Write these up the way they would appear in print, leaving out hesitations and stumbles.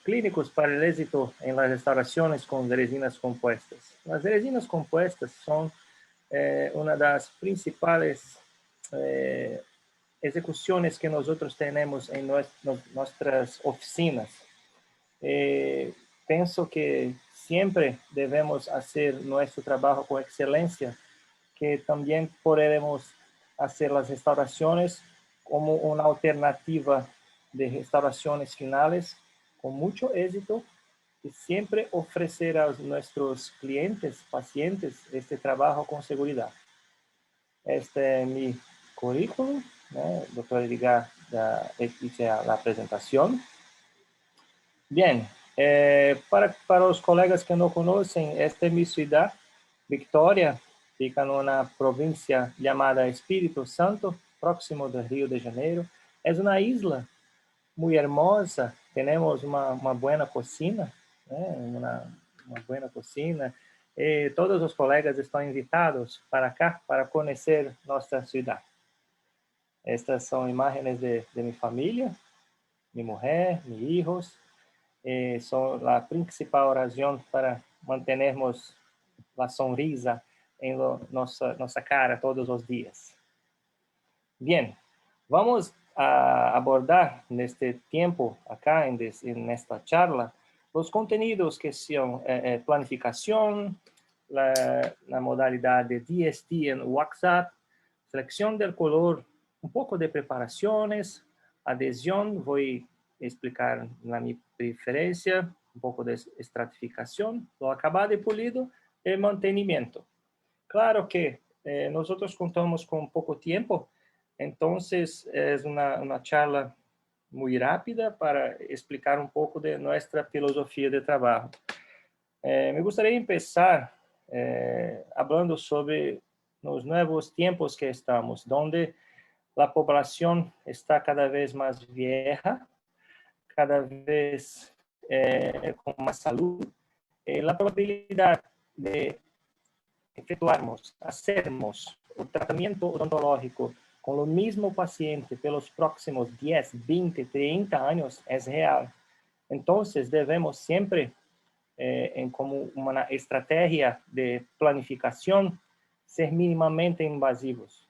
clínicos para el éxito en las restauraciones con resinas compuestas. Las resinas compuestas son una de las principales ejecuciones que nosotros tenemos en nuestras oficinas. Pienso que siempre debemos hacer nuestro trabajo con excelencia, que también podemos hacer las restauraciones como una alternativa de restauraciones finales con mucho éxito y siempre ofrecer a nuestros clientes, pacientes, este trabajo con seguridad. Este es mi currículum, ¿no? Doctor Edgar hice la presentación. Bien, para los colegas que no conocen, esta es mi ciudad, Victoria, fica en una provincia llamada Espírito Santo, próximo del Río de Janeiro. Es una isla muy hermosa, tenemos una buena cocina, una buena cocina. Todos los colegas están invitados para acá, para conocer nuestra ciudad. Estas son imágenes de mi familia, mi mujer, mis hijos. Son la principal razón para mantenernos la sonrisa en nuestra cara todos los días. Bien, vamos a abordar en este tiempo acá, en esta charla, los contenidos que son planificación, la modalidad de DST en WhatsApp, selección del color, un poco de preparaciones, adhesión, voy a explicar mi preferencia, un poco de estratificación, lo acabado y pulido, el mantenimiento. Claro que nosotros contamos con poco tiempo, entonces es una charla muy rápida para explicar un poco de nuestra filosofía de trabajo. Me gustaría empezar hablando sobre los nuevos tiempos que estamos, donde la población está cada vez más vieja, cada vez con más salud. La probabilidad de hacermos el tratamiento odontológico con el mismo paciente por los próximos 10, 20, 30 años es real. Entonces debemos siempre, como una estrategia de planificación, ser mínimamente invasivos.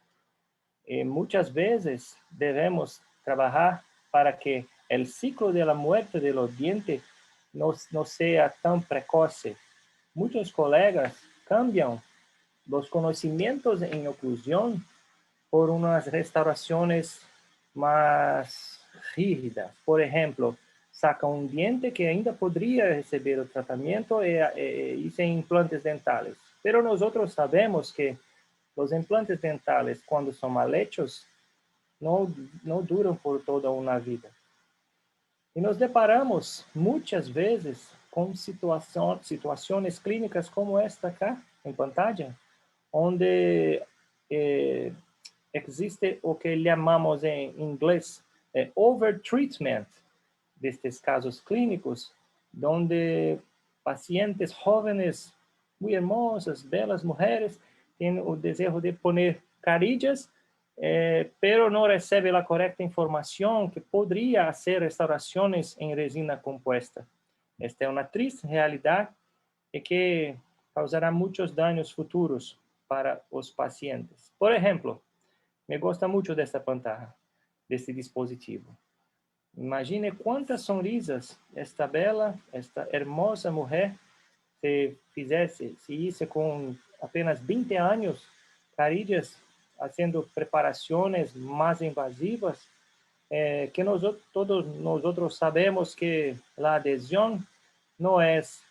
Muchas veces debemos trabajar para que el ciclo de la muerte de los dientes no sea tan precoce. Muchos colegas cambian los conocimientos en oclusión por unas restauraciones más rígidas. Por ejemplo, saca un diente que ainda podría recibir el tratamiento e hice implantes dentales. Pero nosotros sabemos que los implantes dentales, cuando son mal hechos, no duran por toda una vida. Y nos deparamos muchas veces con situaciones clínicas como esta acá, en pantalla, onde existe o que llamamos en inglés overtreatment de estos casos clínicos, donde pacientes jóvenes, muy hermosas, belas mujeres, tienen el deseo de poner carillas, pero no recibe la correcta información que podría hacer restauraciones en resina compuesta. Esta es una triste realidad y que causará muchos daños futuros para los pacientes. Por ejemplo, me gusta mucho de esta pantalla, de este dispositivo. Imagine cuántas sonrisas esta bella, esta hermosa mujer se hizo con apenas 20 años, carillas, haciendo preparaciones más invasivas, que todos nosotros sabemos que la adhesión no es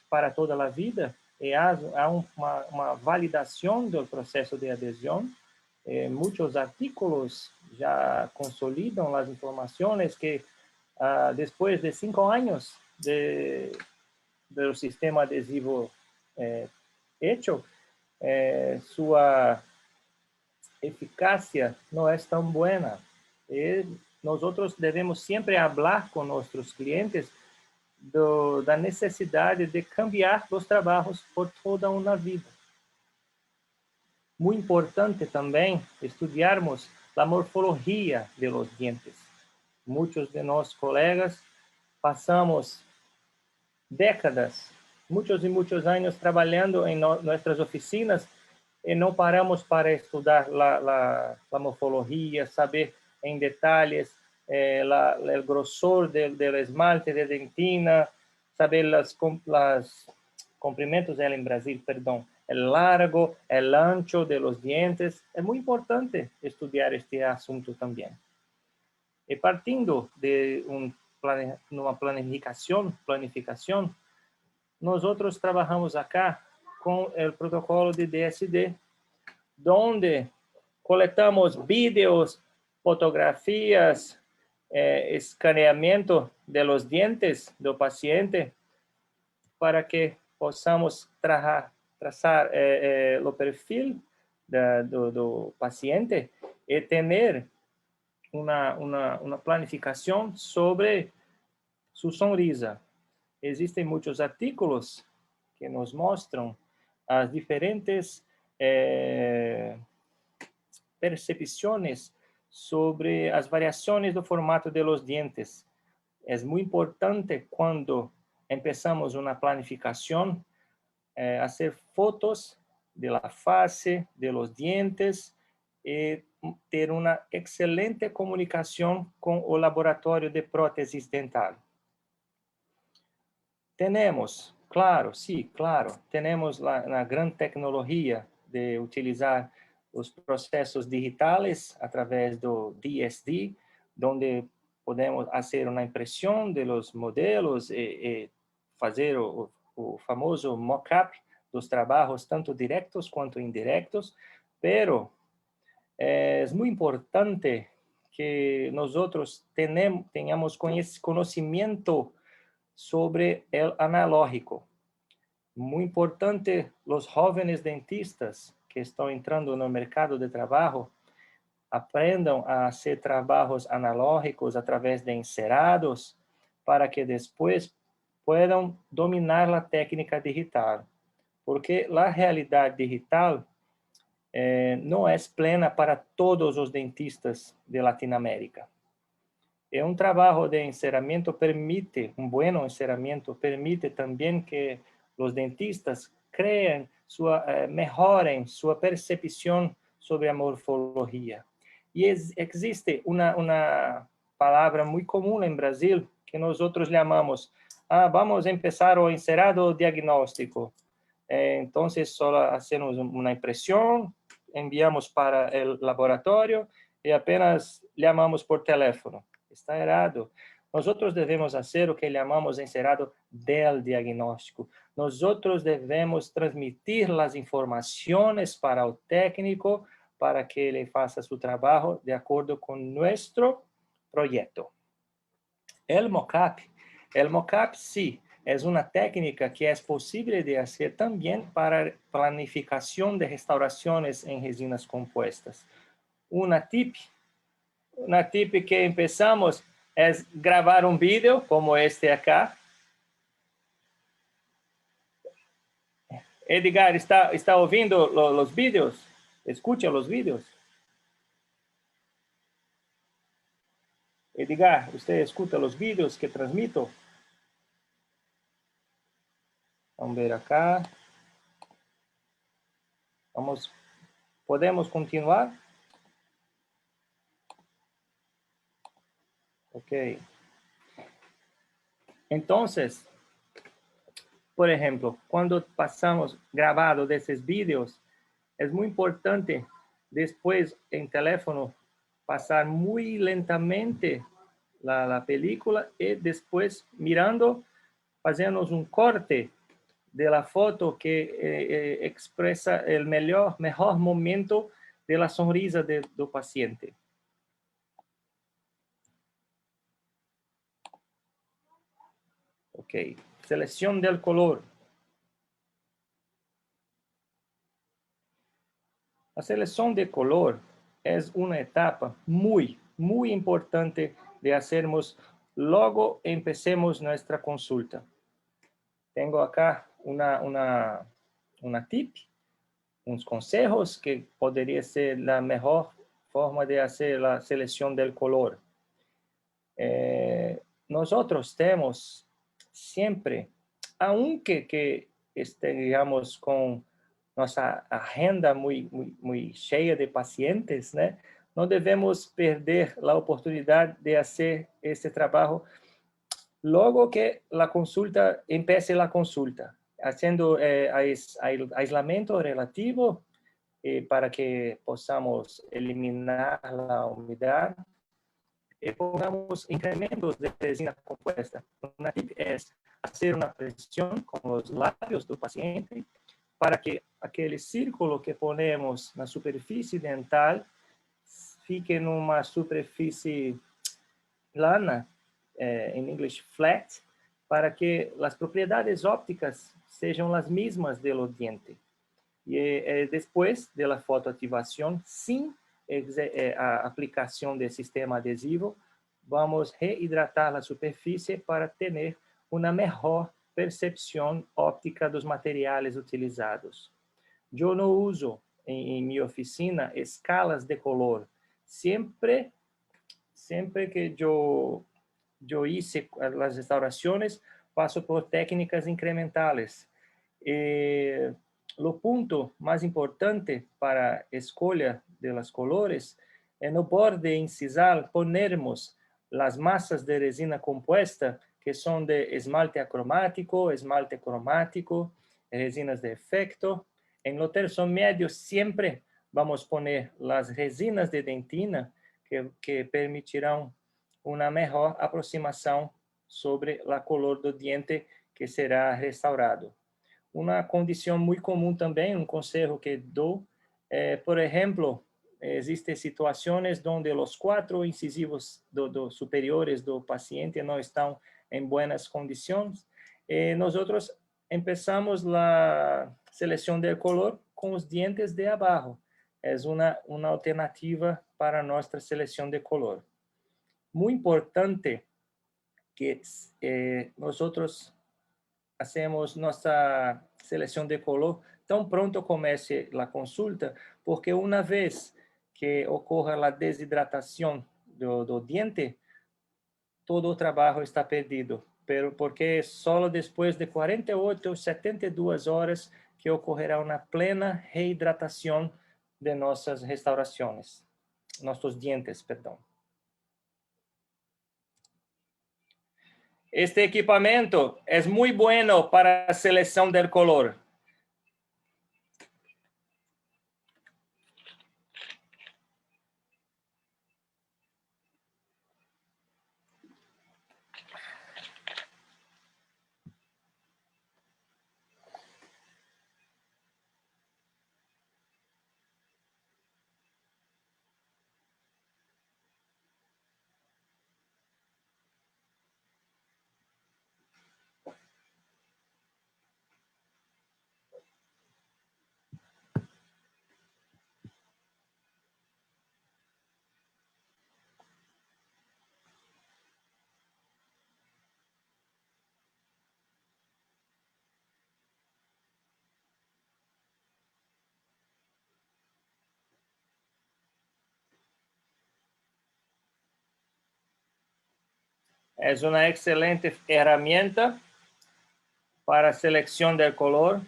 para toda a vida, e há uma validação do processo de adesão. Muitos artículos já consolidam as informações que depois de 5 anos do sistema adesivo hecho, sua eficácia não é tão buena. Nós devemos sempre falar com nossos clientes da necessidade de cambiar os trabalhos por toda uma vida. Muito importante também estudarmos a morfologia de los dientes. Muitos de nossos colegas pasamos décadas, muchos y muchos años trabajando en nuestras oficinas y no paramos para estudiar la morfología, saber en detalles el grosor del esmalte de dentina, saber los comprimentos en Brasil, perdón, el largo, el ancho de los dientes. Es muy importante estudiar este asunto también. Y partiendo de una planificación, nosotros trabajamos acá con el protocolo de DSD, donde coletamos vídeos, fotografías, escaneamiento de los dientes del paciente para que possamos traçar o perfil do paciente e ter uma planificação sobre sua sonrisa. Existem muitos artículos que nos mostram as diferentes percepções sobre as variações do formato de los dientes. É muito importante quando empezamos uma planificação, hacer fotos de la face, de los dientes, e ter uma excelente comunicação com o laboratório de próteses dental. Temos, claro, sim, claro, temos a grande tecnologia de utilizar os processos digitais através do DSD, onde podemos fazer uma impressão de los modelos e fazer o famoso mock-up dos trabalhos, tanto diretos quanto indiretos, pero é muito importante que nós tenhamos conhecimento sobre o analógico. Muito importante, os jovens dentistas que estão entrando no mercado de trabalho aprendam a fazer trabalhos analógicos através de encerados para que depois puedan dominar a técnica digital, porque a realidade digital não é plena para todos os dentistas de Latinoamérica. E um trabalho de enceramento permite, bom enceramento permite também que os dentistas melhorem sua percepção sobre a morfologia. E existe uma palavra muito comum em Brasil que nós chamamos vamos empezar o encerado diagnóstico. Entonces, solo hacemos una impresión, enviamos para el laboratorio y apenas llamamos por teléfono. Está errado. Nosotros debemos hacer lo que llamamos encerado del diagnóstico. Nosotros debemos transmitir las informaciones para el técnico para que le faça su trabajo de acuerdo con nuestro proyecto. El mock-up, sí, é uma técnica que é possível de fazer também para planificação de restaurações em resinas compostas. Uma tip que empezamos é gravar um vídeo como este acá. Edgar, está ouvindo os vídeos? Escucha os vídeos. Edgar, você escuta os vídeos que transmito? Vamos ver acá. ¿Podemos continuar? Ok. Entonces, por ejemplo, cuando pasamos grabado de esos vídeos, es muy importante después en teléfono pasar muy lentamente la película y después mirando, hacemos un corte de la foto que expresa el mejor momento de la sonrisa del paciente. Ok, selección del color. La selección de color es una etapa muy importante de hacernos luego empecemos nuestra consulta. Tengo acá una tip, unos consejos que podría ser la mejor forma de hacer la selección del color. nosotros tenemos siempre, aunque que digamos, con nuestra agenda muy cheia de pacientes, né? No debemos perder la oportunidad de hacer este trabajo luego que la consulta, empiece la consulta, haciendo aislamiento relativo para que podamos eliminar la humedad. Pongamos incrementos de resina compuesta. Una tip es hacer una presión con los labios del paciente para que aquele círculo que ponemos na superfície dental fique numa superfície plana, em inglês flat, para que as propriedades ópticas sejam as mesmas do diente. E depois da fotoativação, sem a aplicação do sistema adesivo, vamos reidratar a superfície para ter uma melhor percepção óptica dos materiais utilizados. Eu não uso em minha oficina escalas de color. Sempre que eu hice as restaurações, passo por técnicas incrementales. O ponto mais importante para a escolha de las colores é no borde incisal ponermos as massas de resina compuesta que são de esmalte acromático, esmalte cromático, resinas de efecto. En lo terço medio sempre vamos poner as resinas de dentina que permitirão uma melhor aproximação sobre a cor do diente que será restaurado. Uma condição muito comum também, um conselho que dou, por exemplo, existem situações onde os 4 incisivos superiores do paciente não estão em boas condições. Nós começamos a seleção de color com os dientes de abaixo. É uma alternativa para nossa seleção de color. Muito importante que nós hacemos nossa seleção de color tão pronto comece a consulta, porque uma vez que ocorra a desidratação do diente, todo o trabalho está perdido, porque só depois de 48 ou 72 horas que ocorrerá uma plena reidratação de nossas restaurações, nossos dientes, perdão. Este equipamento é muito bueno para a seleção del color. É uma excelente ferramenta para a seleção do color.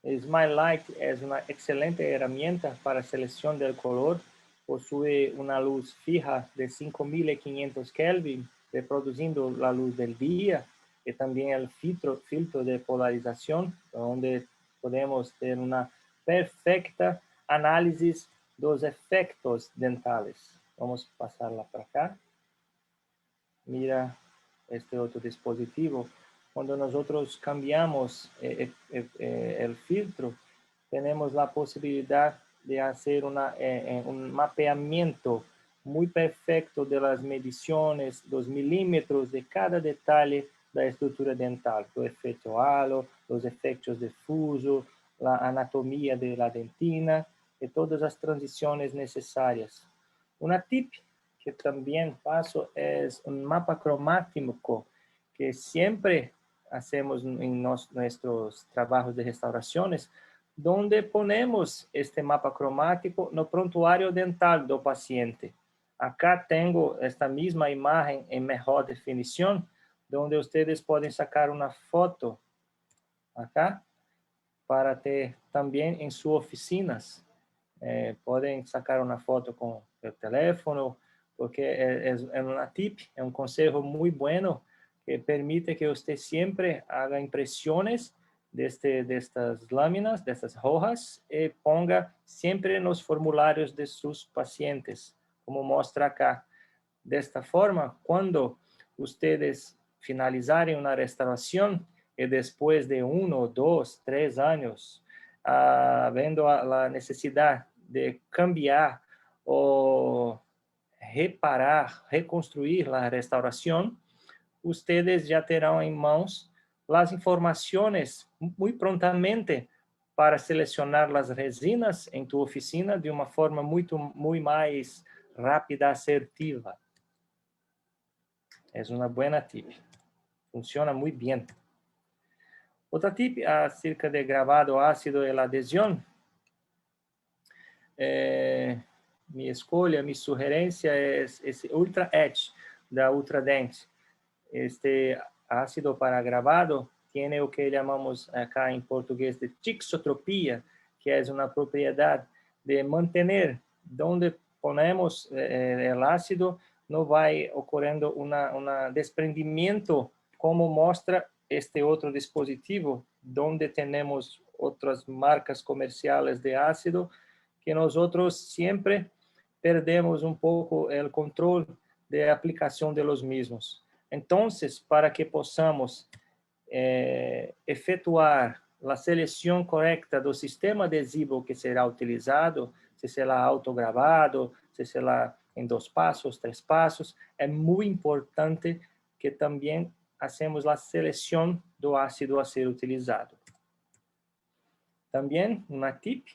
Smile Light é uma excelente ferramenta para a seleção do color. Possui uma luz fija de 5500 Kelvin, reproduzindo a luz do dia, e também o filtro de polarização, onde podemos ter uma perfeita análise dos efeitos dentais. Vamos passá-la para cá. Mira este outro dispositivo. Quando nós cambiamos o filtro, temos a possibilidade de fazer mapeamento muito perfeito das medições, dos milímetros de cada detalhe da estrutura dental, do efeito halo, dos efeitos de fuso, a anatomia da dentina e todas as transições necessárias. Uma tip que também passo é mapa cromático, que sempre hacemos em nossos trabalhos de restaurações, onde ponemos este mapa cromático no prontuário dental do paciente. Acá tengo esta misma imagen en mejor definición, donde ustedes pueden sacar una foto acá para ter também em suas oficinas. Podem sacar uma foto com o teléfono, porque é uma tip, é um conselho muito bueno que permite que você sempre haga impressões destas lâminas, dessas hojas, e ponga sempre nos formulários de seus pacientes, como mostra acá. Desta forma, quando ustedes finalizarem uma restauração, y después de 1, 2, 3 años, viendo la necesidad de cambiar o reparar, reconstruir la restauración, ustedes ya terán en manos las informaciones muy prontamente para seleccionar las resinas en tu oficina de una forma muy más rápida, asertiva. Es una buena tip. Funciona muy bien. Outra tip acerca de gravado ácido e adesão, minha escolha, minha sugerência é esse Ultra Edge da Ultradent. Este ácido para gravado tem o que chamamos acá em português de tixotropia, que é uma propriedade de manter onde ponemos o ácido, não vai ocorrendo um desprendimento, como mostra este outro dispositivo, donde temos outras marcas comerciais de ácido, que nós sempre perdemos pouco o controle de aplicação de los mismos. Então, para que possamos efetuar a seleção correta do sistema adesivo que será utilizado, se será autogravado, se será em 2 passos, 3 passos, é muito importante que também hacemos a seleção do ácido a ser utilizado. Também uma tip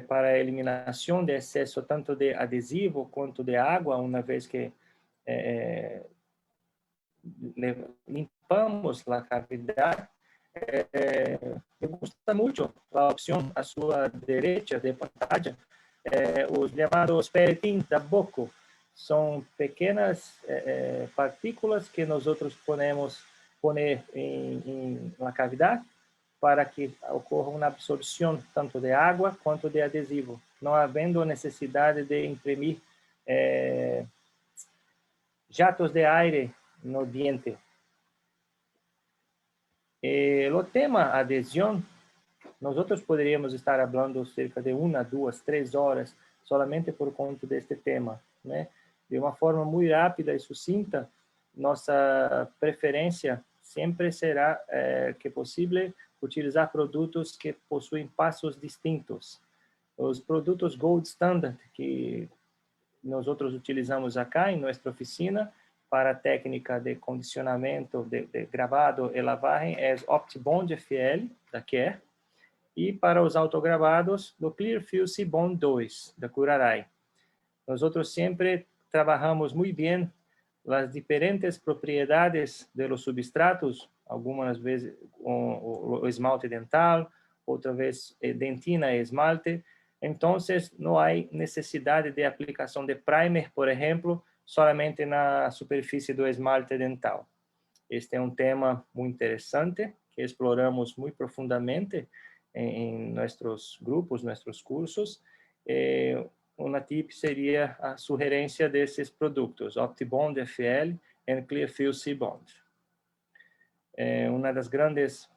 para a eliminação de excesso tanto de adesivo quanto de água, uma vez que limpamos a cavidade. Me gusta muito a opção à sua direita de pantalla, os chamados peritins da boca. São pequenas partículas que nós podemos pôr na cavidade para que ocorra uma absorção tanto de água quanto de adesivo, não havendo necessidade de imprimir jatos de aire no diente. O tema adesão, nós poderíamos estar falando cerca de 1, 2, 3 horas solamente por conta deste tema, né? De uma forma muito rápida e sucinta, nossa preferência sempre será que possível utilizar produtos que possuem passos distintos. Os produtos Gold Standard que nós utilizamos acá em nossa oficina para a técnica de condicionamento, de gravado e lavagem é OptiBond FL, da Care, e para os autogravados, do Clearfield Bond 2, da Curaray. Nós sempre trabalhamos muito bem as diferentes propriedades de los substratos, algumas vezes com o esmalte dental, outra vez dentina e esmalte. Então, não há necessidade de aplicação de primer, por exemplo, solamente na superfície do esmalte dental. Este é um tema muito interessante que exploramos muito profundamente em nossos grupos, nossos cursos. Uma tip seria a sugerência desses produtos, OptiBond FL e Clearfield C-Bond. Uma das grandes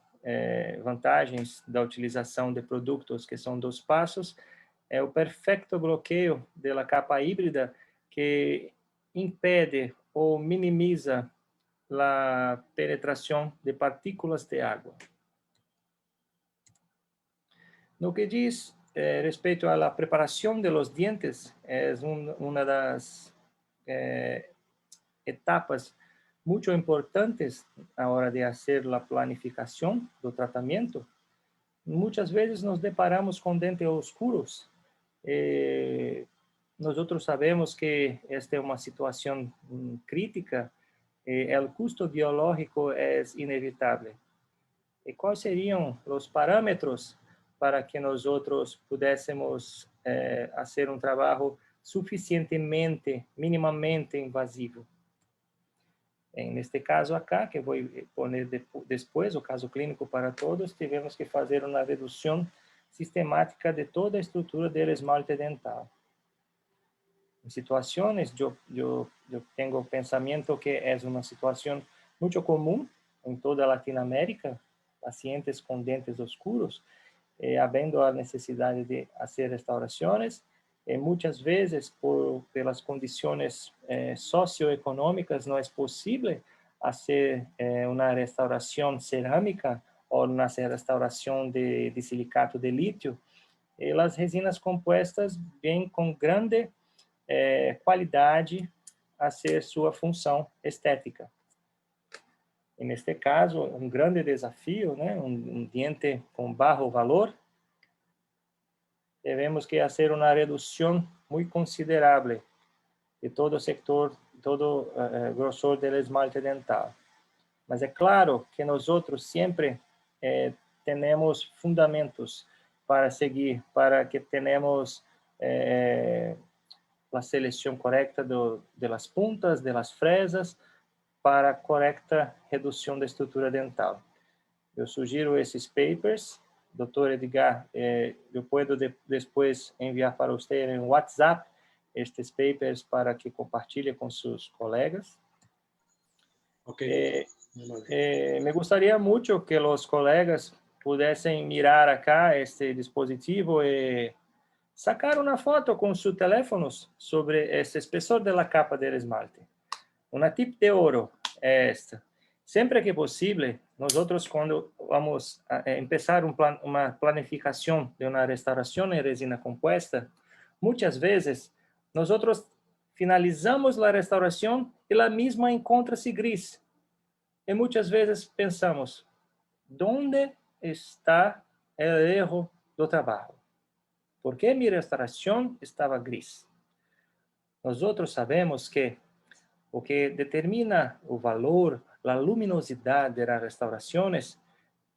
vantagens da utilização de produtos que são 2 passos é o perfeito bloqueio da capa híbrida que impede ou minimiza a penetração de partículas de água. No que diz respeito à preparação de los dientes, é uma das etapas muito importantes na hora de fazer a planificação do tratamento. Muitas vezes nos deparamos com dentes oscuros. Nós sabemos que esta é uma situação crítica. O custo biológico é inevitável. E quais seriam os parâmetros para que nós pudéssemos fazer um trabalho suficientemente, minimamente invasivo. Neste caso acá, que vou poner depois, o caso clínico para todos, tivemos que fazer uma redução sistemática de toda a estrutura do esmalte dental. Em situações, eu tenho o pensamento que é uma situação muito comum em toda a Latinoamérica, pacientes com dentes oscuros, havendo a necessidade de fazer restaurações, muitas vezes, pelas condições socioeconômicas, não é possível fazer uma restauração cerâmica ou uma restauração de silicato de lítio. E as resinas compostas vêm com grande qualidade a ser sua função estética. E neste caso, um grande desafio, né? Um dente com baixo valor, devemos que fazer uma redução muito considerável de todo o sector, todo o grossor do esmalte dental. Mas é claro que nós outros sempre temos fundamentos para seguir, para que tenhamos a seleção correta de las puntas, de las fresas, para correta redução da estrutura dental. Eu sugiro esses papers. Dr. Edgar, eu posso depois enviar para você em WhatsApp estes papers para que compartilhe com seus colegas. Ok. Me gostaria muito que os colegas pudessem mirar acá este dispositivo e sacar uma foto com seus teléfonos sobre esse espessor da capa de esmalte. Uma tip de ouro é esta. Sempre que possível, nós outros, quando vamos começar uma planificação de uma restauração em resina composta, muitas vezes, nós outros finalizamos a restauração e a mesma encontra-se gris. E muitas vezes pensamos, onde está o erro do trabalho? Por que minha restauração estava gris? Nós outros sabemos que o que determina o valor, a luminosidade das restaurações,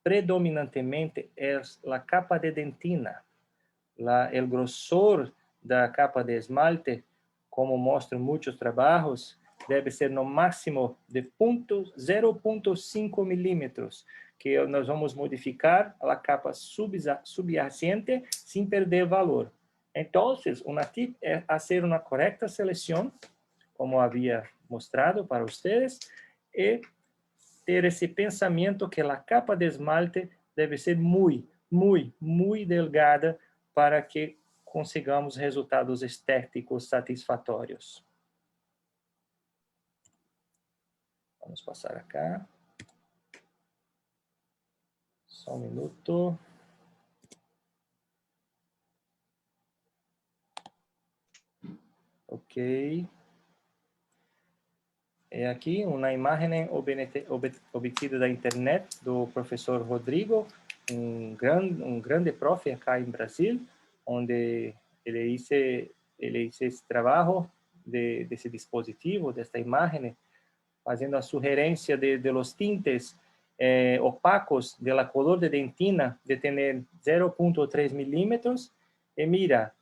predominantemente é a capa de dentina. O grossor da capa de esmalte, como mostram muitos trabalhos, deve ser no máximo de 0,5 milímetros, que nós vamos modificar a capa subyacente sem perder valor. Então, uma tip é fazer uma correta seleção, como havia mostrado para vocês, e ter esse pensamento que a capa de esmalte deve ser muito delgada para que consigamos resultados estéticos satisfatórios. Vamos passar acá. Só um minuto. Ok. É aqui uma imagem obtida da internet do professor Rodrigo, um grande prof acá em Brasil, onde ele fez esse trabalho desse dispositivo, desta imagem, fazendo a sugerência de los tintes opacos de la color de dentina de ter 0,3 milímetros e mira,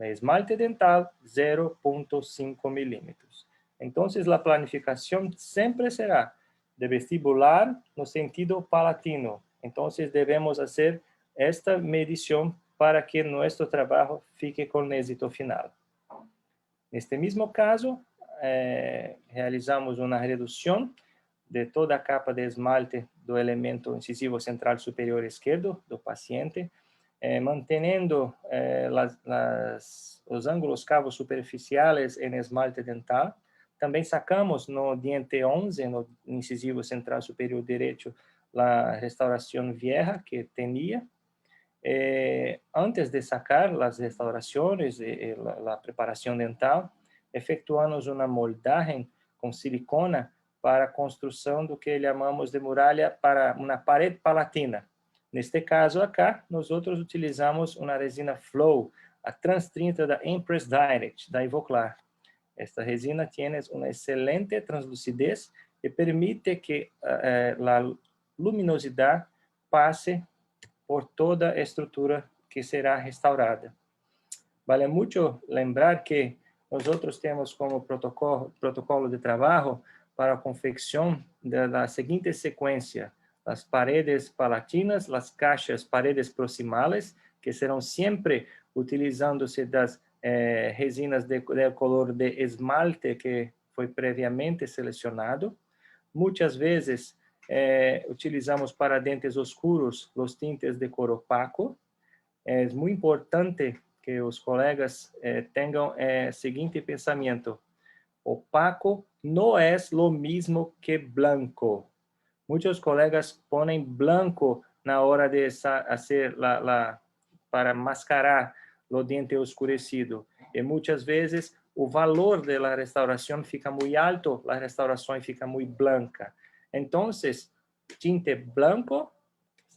esmalte dental 0,5 milímetros. Então, a planificação sempre será de vestibular no sentido palatino. Então, devemos fazer esta medição para que nosso trabalho fique com êxito final. Neste mesmo caso, realizamos uma redução de toda a capa de esmalte do elemento incisivo central superior esquerdo do paciente, mantendo os ângulos cavos superficiais em esmalte dental. Também sacamos no diente 11, no incisivo central superior direito, a restauração vieja que tinha. Antes de sacar as restaurações e a preparação dental, efetuamos uma moldagem com silicona para a construção do que chamamos de muralha para uma parede palatina. Neste caso acá, nós outros utilizamos uma resina Flow, a Trans 30 da Empress Direct, da Ivoclar. Esta resina tem uma excelente translucidez e permite que a luminosidade passe por toda a estrutura que será restaurada. Vale muito lembrar que nosotros tenemos como protocolo de trabajo para confección de la siguiente secuencia: las paredes palatinas, las caixas paredes proximales, que serão sempre utilizando-se das resinas de color de esmalte que foi previamente selecionado. Muitas vezes utilizamos para dentes oscuros os tintes de cor opaco. É muito importante que os colegas tenham o seguinte pensamento: opaco não é lo mismo que blanco. Muitos colegas põem blanco na hora de fazer para mascarar o dente oscurecido. E muitas vezes o valor da restauração fica muito alto, a restauração fica muito branca. Então, tinte blanco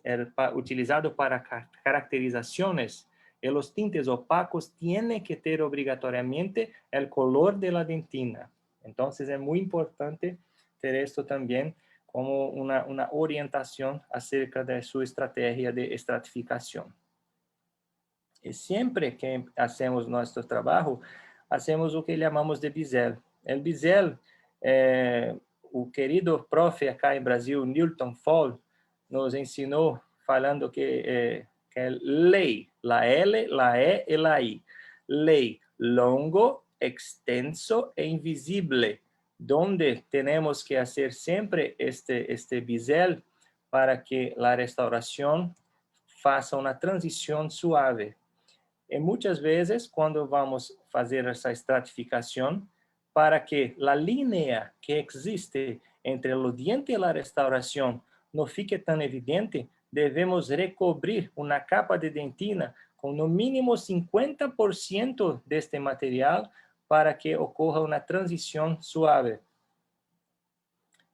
é utilizado para caracterizações, e os tintes opacos têm que ter obrigatoriamente o color de la dentina. Então, é muito importante ter isto também como uma orientação acerca de sua estratégia de estratificação. E sempre que hacemos nosso trabalho, hacemos o que chamamos de bisel. O bisel, o querido profe acá em Brasil, Newton Fall, nos ensinou falando que é lei, la L, la E e la I. Lei, longo, extenso e invisível, donde tenemos que hacer siempre este bisel para que la restauración faça uma transição suave. E muitas vezes, quando vamos fazer essa estratificação, para que a linha que existe entre o diente e a restauração não fique tão evidente, devemos recobrir uma capa de dentina com no mínimo 50% deste material para que ocorra uma transição suave.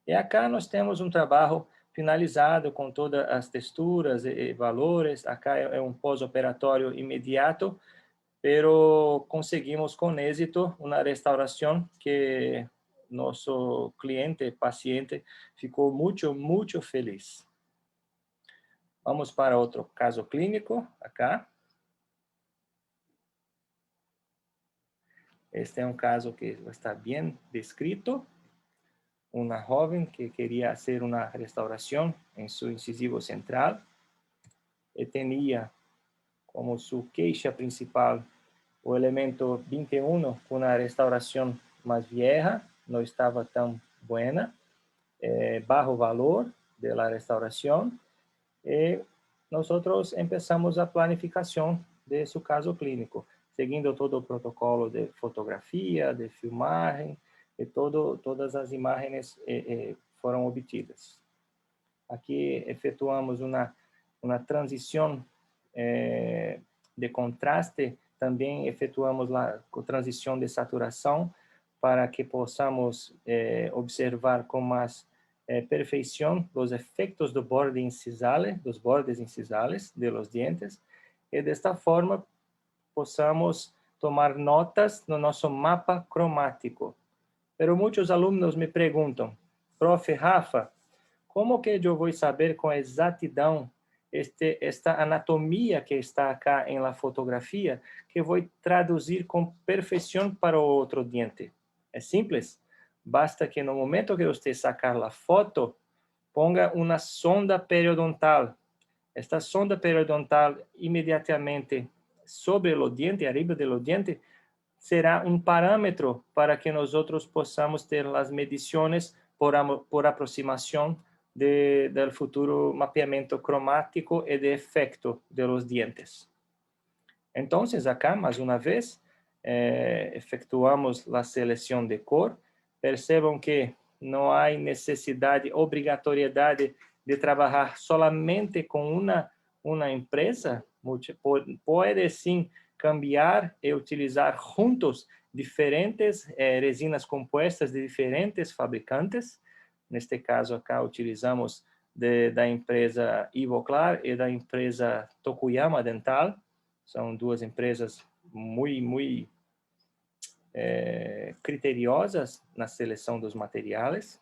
E acá nós temos um trabalho finalizado com todas as texturas e valores. Acá é um pós-operatório imediato, pero conseguimos com êxito uma restauração que nosso cliente, paciente, ficou muito feliz. Vamos para outro caso clínico, acá. Este é um caso que está bem descrito. Uma jovem que queria fazer uma restauração em seu incisivo central e tinha como sua queixa principal o elemento 21 com uma restauração mais vieja, não estava tão boa, baixo valor da restauração, e nós começamos a planificação de seu caso clínico, seguindo todo o protocolo de fotografia, de filmagem, e todas as imagens foram obtidas. Aqui efetuamos uma transição de contraste, também efetuamos a transição de saturação para que possamos observar com mais perfeição os efeitos do borde incisal, dos bordes incisales de los dientes, e desta forma possamos tomar notas no nosso mapa cromático. Pero muitos alunos me perguntam: profe Rafa, como que eu vou saber com exatidão esta anatomia que está acá em la fotografia, que vou traduzir com perfeição para o outro diente? É simples. Basta que no momento que você sacar a foto, ponga uma sonda periodontal. Esta sonda periodontal imediatamente sobre o diente, arriba do diente, será um parâmetro para que nós possamos ter as medições por aproximação do futuro mapeamento cromático e de efeito de los dientes. Então, acá, mais uma vez, efetuamos a seleção de cor. Percebam que não há necessidade, obrigatoriedade de trabalhar solamente com uma empresa. Pode sim cambiar e utilizar juntos diferentes resinas compostas de diferentes fabricantes. Neste caso, acá utilizamos da empresa Ivoclar e da empresa Tokuyama Dental. São duas empresas muito criteriosas na seleção dos materiais.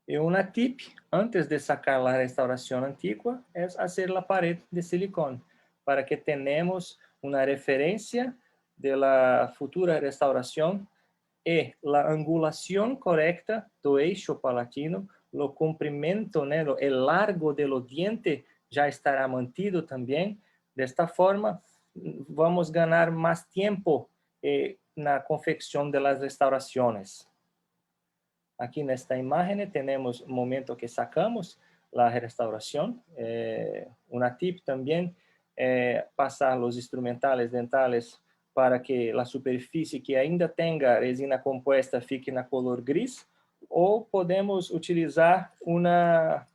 E uma tip, antes de sacar a restauração antiga, é fazer a parede de silicone, para que tenhamos uma referência de la futura restauración es la angulación correcta do eixo palatino, lo comprimento, né, el largo de los dientes ya estará mantido también. De esta forma, vamos ganar más tiempo na confección de las restauraciones. Aquí nesta imagen tenemos el momento que sacamos la restauración. Una tip también, pasar los instrumentales dentales para que la superficie que ainda tenga resina compuesta fique na color gris, ou podemos utilizar una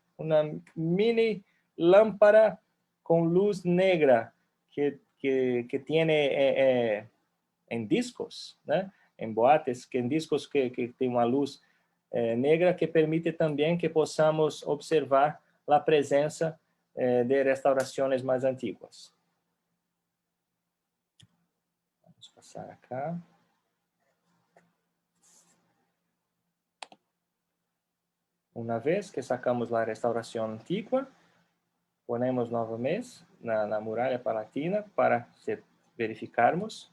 mini lámpara con luz negra que tiene en discos, ¿no? En boates, que en discos que tiene una luz negra que permite también que possamos observar la presencia de restauraciones más antiguas. Vamos a pasar acá. Una vez que sacamos la restauración antigua, ponemos nuevamente na muralla palatina para verificarmos.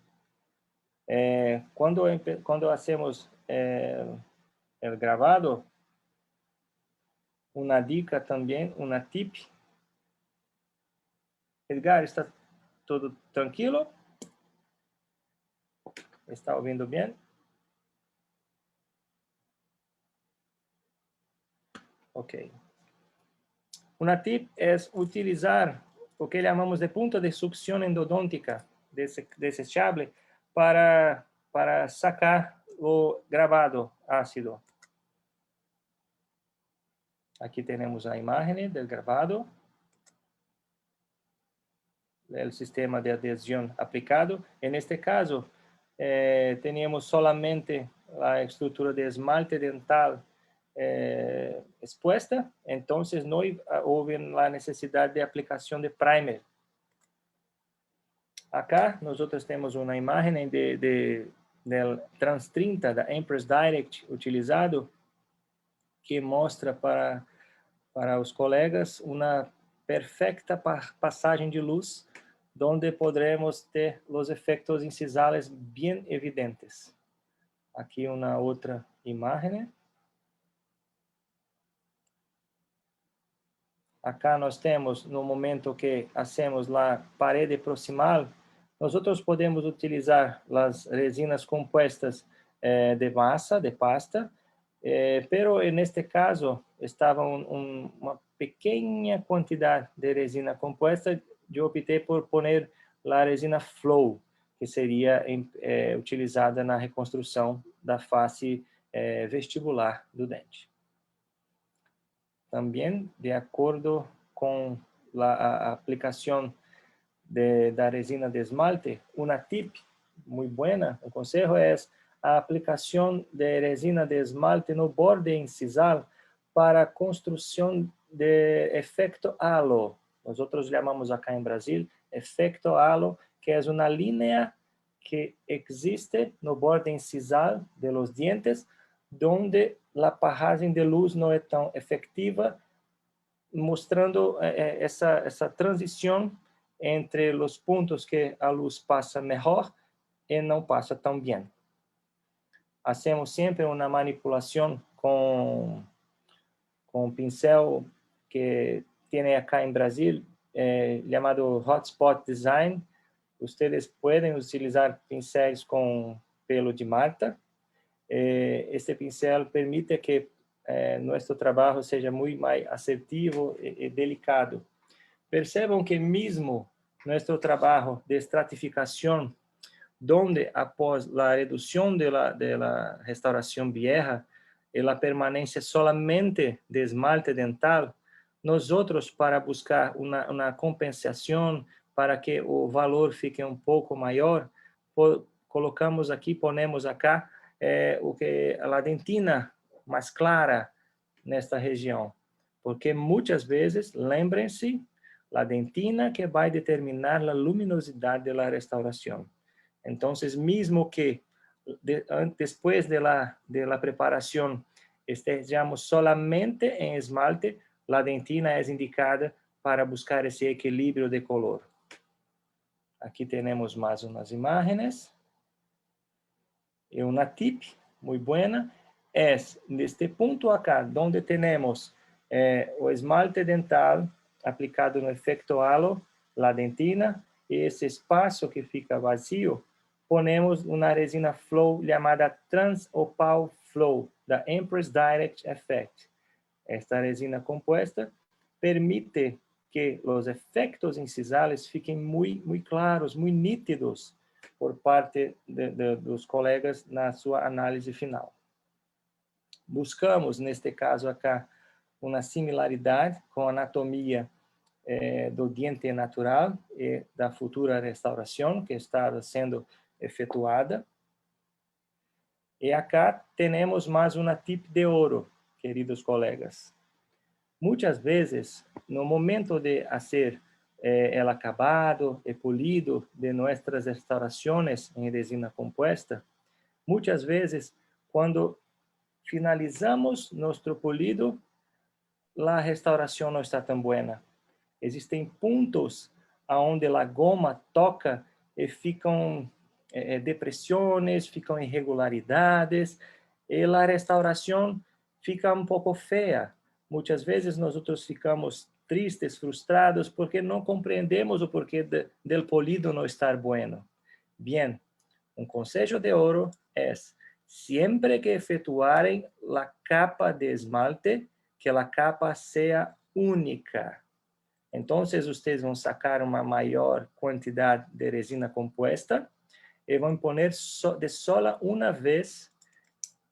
Cuando hacemos el grabado, una dica también, una tip. Edgar, ¿está todo tranquilo? ¿Está oyendo bien? Ok. Una tip es utilizar lo que llamamos de punto de succión endodôntica desechable para sacar lo grabado ácido. Aquí tenemos la imagen del grabado, el sistema de adhesión aplicado. En este caso, teníamos solamente la estructura de esmalte dental expuesta, entonces no hubo la necesidad de aplicación de primer. Acá nosotros tenemos una imagen del Trans 30 da Empress Direct utilizado, que muestra para los colegas una perfecta passagem de luz, donde podremos ter los efectos incisales bien evidentes. Aquí una otra imagen. Acá nós temos, no momento que hacemos la parede proximal, nosotros podemos utilizar las resinas compuestas de masa, de pasta, pero en este caso estaba una pequeña cantidad de resina compuesta. Yo opté por poner la resina Flow, que seria utilizada na reconstrução da face vestibular do dente. Também, de acordo com a aplicação da resina de esmalte, uma tip muito buena, o consejo é a aplicação de resina de esmalte no borde incisal para a construção de efecto halo. Nós chamamos acá em Brasil efecto halo, que é uma linha que existe no borde incisal de los dientes, donde la passagem de luz não é tão efectiva, mostrando essa transição entre os pontos que a luz passa melhor e não passa tão bem. Hacemos sempre uma manipulação com um pincel que tem acá em Brasil, chamado Hotspot Design. Ustedes podem utilizar pincéis com pelo de Marta. Este pincel permite que nosso trabalho seja muito mais assertivo e delicado. Percebam que mesmo nosso trabalho de estratificação, donde após a redução da restauração vieja e a permanência solamente de esmalte dental, nós outros, para buscar uma compensação para que o valor fique um pouco maior, colocamos aqui, ponemos acá o que a dentina mais clara nesta região, porque muitas vezes, lembrem-se, a dentina que vai determinar a luminosidade da restauração. Então, mesmo que depois da preparação estejamos solamente em esmalte, a dentina é indicada para buscar esse equilíbrio de color. Aqui temos mais umas imagens. Y una tip muy buena es neste punto acá, donde tenemos o esmalte dental aplicado no efecto halo, la dentina, y ese espacio que fica vacío, ponemos una resina flow llamada Trans-Opal Flow, da Empress Direct Effect. Esta resina compuesta permite que los efectos incisales fiquem muy claros, muy nítidos por parte dos colegas na sua análise final. Buscamos, neste caso acá, uma similaridade com a anatomia do diente natural e da futura restauração que está sendo efetuada. E acá temos mais uma tip de ouro, queridos colegas. Muitas vezes, no momento de fazer el acabado e polido de nossas restaurações em resina compuesta, muitas vezes, quando finalizamos nosso polido, a restauração não está tão buena. Existem pontos onde a goma toca e ficam depressões, ficam irregularidades, e a restauração fica um pouco feia. Muitas vezes nós ficamos tristes, frustrados, porque não compreendemos o porquê do polido não estar bueno. Bien, um conselho de ouro é, sempre que efetuarem a capa de esmalte, que a capa seja única. Então, vocês vão sacar uma maior quantidade de resina composta e vão pôr de sola uma vez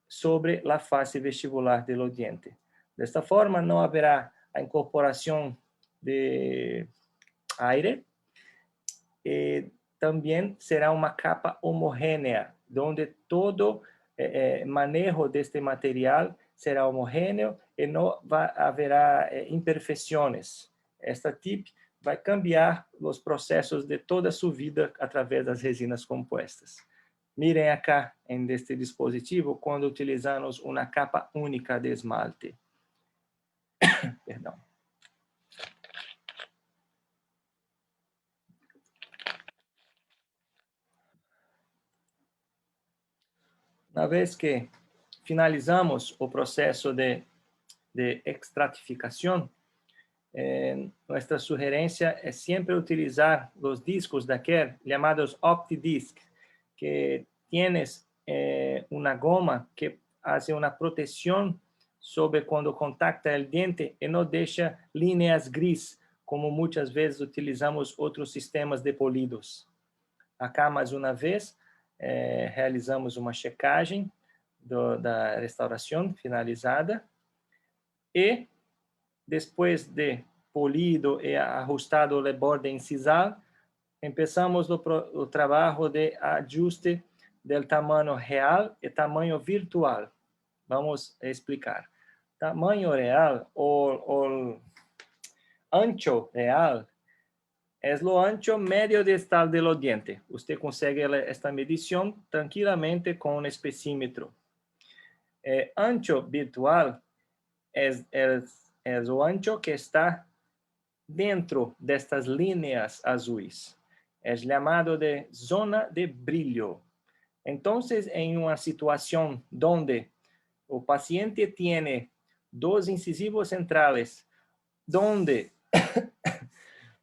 sobre a face vestibular do diente. Desta forma, não haverá a incorporação de aire e também será uma capa homogênea, onde todo manejo deste material será homogêneo e não haverá imperfeições. Esta tip vai cambiar os processos de toda a sua vida através das resinas compostas. Mirem acá neste dispositivo quando utilizamos uma capa única de esmalte. Perdão. Uma vez que finalizamos o processo de extratificação, nossa sugerência é sempre utilizar os discos daquele chamados OptiDisc, que tienes uma goma que faz uma proteção sobre quando contacta o dente e não deixa linhas gris, como muitas vezes utilizamos outros sistemas de polidos. Acá, mais uma vez, realizamos uma checagem da restauração finalizada e, depois de polido e ajustado o borde incisal, começamos o trabalho de ajuste do tamanho real e tamanho virtual. Vamos explicar. Tamanho real, o ancho real, é o ancho médio distal do diente. Você consegue esta medição tranquilamente com um especímetro. Ancho virtual é o ancho que está dentro destas linhas azuis. É chamado de zona de brilho. Então, em uma situação onde o paciente tem dois incisivos centrales, donde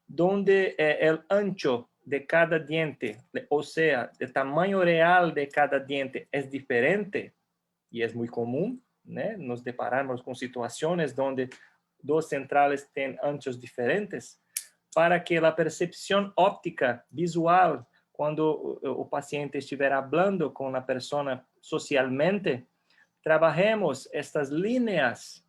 o ancho de cada diente, ou seja, o tamanho real de cada diente é diferente, e é muito comum, né? Nos depararmos com situações onde dos centrales têm anchos diferentes, para que a percepção óptica visual, quando o paciente estiver falando com a pessoa socialmente, trabalhemos estas linhas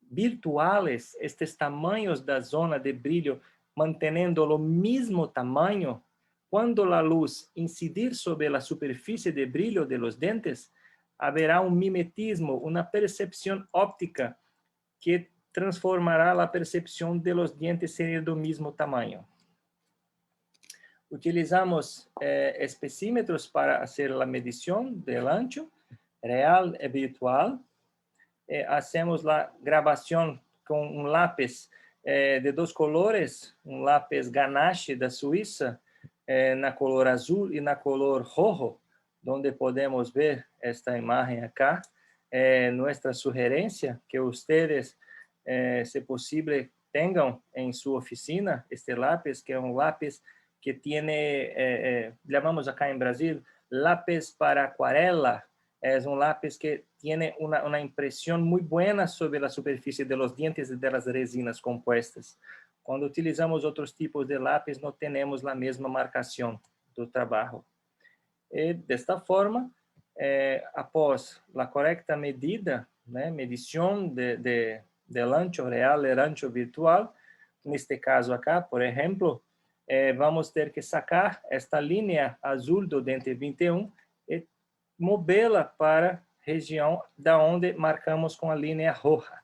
virtuais, estes tamanhos da zona de brilho, mantendo o mesmo tamanho. Quando a luz incidir sobre a superfície de brilho de los dentes, haverá um mimetismo, uma percepção óptica que transformará a percepção de los dientes ser do mesmo tamanho. Utilizamos especímetros para fazer a medição do ancho real e virtual. Hacemos a gravação com um lápis de dois colores, um lápis Ganache da Suíça, na color azul e na color rojo, donde podemos ver esta imagen acá, nuestra sugerencia que ustedes, si posible, tengan en su oficina este lápiz, que es un lápiz que tiene, llamamos acá en Brasil, lápiz para acuarela. Es un lápiz que tiene una impresión muy buena sobre la superficie de los dientes y de las resinas compuestas. Cuando utilizamos otros tipos de lápiz, no tenemos la misma marcación do trabajo. Desta forma, após a correta medida, medição del ancho real e ancho virtual, neste caso acá, por exemplo, vamos ter que sacar esta linha azul do dente 21 e movê-la para a região da onde marcamos com a linha roja.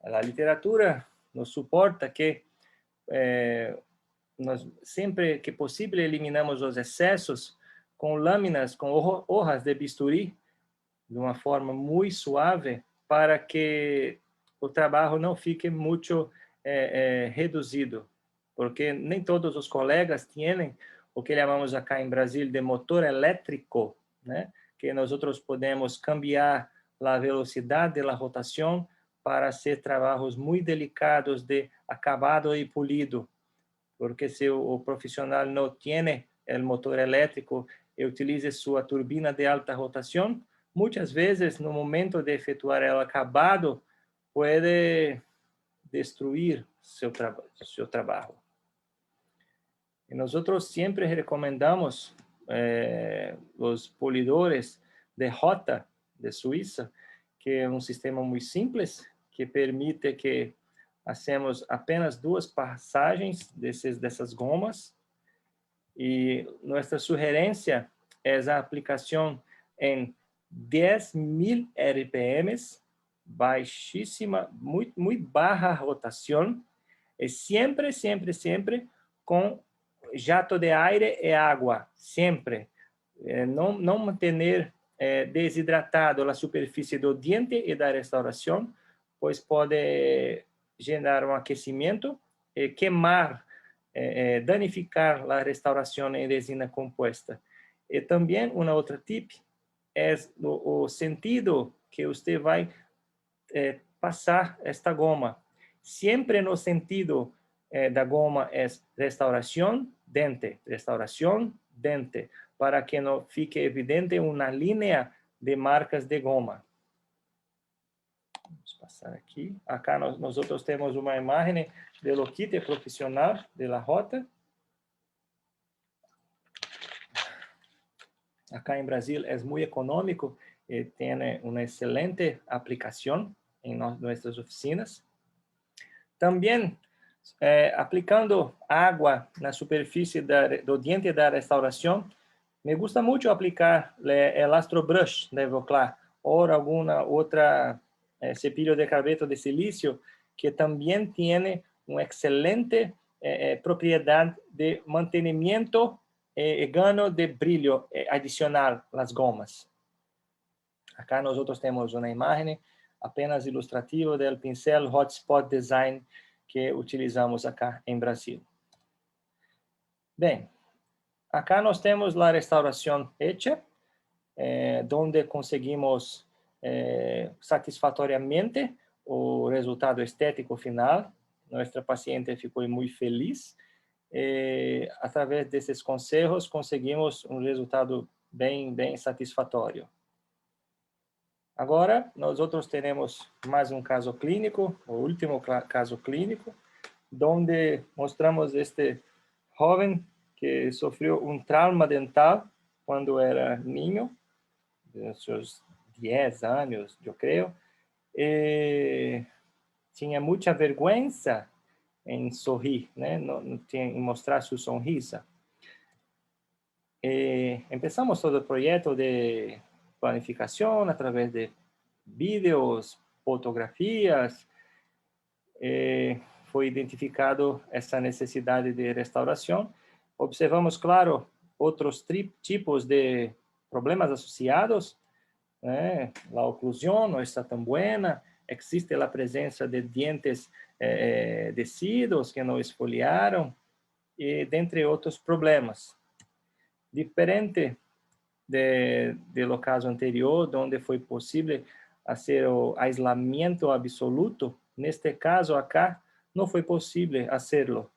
A literatura nos suporta que nós, sempre que possível, eliminamos os excessos com lâminas, com hojas de bisturi, de uma forma muito suave, para que o trabalho não fique muito reduzido, porque nem todos os colegas têm o que chamamos acá em Brasil de motor elétrico, né? Que nós podemos cambiar a velocidade da rotação para ser trabalhos muito delicados de acabado e polido, porque se o profissional não tem o motor elétrico e utiliza sua turbina de alta rotação, muitas vezes, no momento de efetuar o acabado, pode destruir seu trabalho. E nós sempre recomendamos os polidores de Rota de Suíça, que é um sistema muito simples, que permite que hacemos apenas 2 passagens dessas gomas, e nossa sugerência é a aplicação em 10.000 RPMs, baixíssima, muito baixa rotação, e sempre com jato de aire e água, sempre. Não manter desidratado a superfície do diente e da restauração, pois pode gerar um aquecimento, queimar, danificar a restauração em resina composta. E também, uma outra tip, é o sentido que você vai passar esta goma. Sempre no sentido da goma é restauração, dente, para que não fique evidente uma linha de marcas de goma. Vamos passar aqui. Acá nós temos uma imagem do kit profissional da Rota. Acá em Brasil é muito econômico e tem uma excelente aplicação em nossas oficinas. Também, aplicando água na superfície do diente da restauração, me gusta muito aplicar o Elastro Brush da Evoclar ou alguma outra cepillo de carbeto de silício, que também tem uma excelente propriedade de mantenimento e ganho de brilho adicional nas gomas. Acá nós temos uma imagem apenas ilustrativa do pincel Hotspot Design que utilizamos acá em Brasil. Bem, acá nós temos a restauração hecha, onde conseguimos satisfatoriamente o resultado estético final. Nossa paciente ficou muito feliz. Através desses conselhos, conseguimos um resultado bem satisfatório. Agora, nós temos mais um caso clínico, o último caso clínico, onde mostramos este jovem que sofreu um trauma dental quando era niño, de seus 10 anos, eu creio, e tinha muita vergonha em sorrir, né? Em mostrar sua sonrisa. Começamos todo o projeto de planificação através de vídeos, fotografias. Foi identificado essa necessidade de restauração. Observamos, claro, outros tipos de problemas associados. A oclusão não está tão boa. Existe a presença de dientes descidos que não esfoliaram, e dentre outros problemas. Diferente do caso anterior, onde foi possível fazer o aislamento absoluto. Neste caso acá, não foi possível fazê-lo.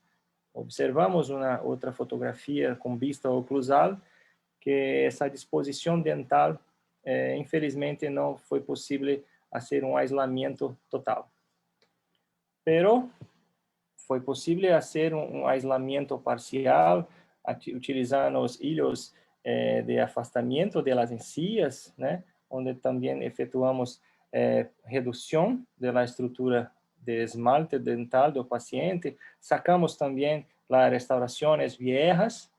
Observamos uma outra fotografia com vista oclusal, que essa disposição dental, infelizmente, não foi possível fazer um aislamento total. Pero foi possível fazer um aislamento parcial, utilizando os hilos de afastamento das encías, né, onde também efetuamos redução da estrutura de esmalte dental do paciente. Sacamos também as restaurações viejas.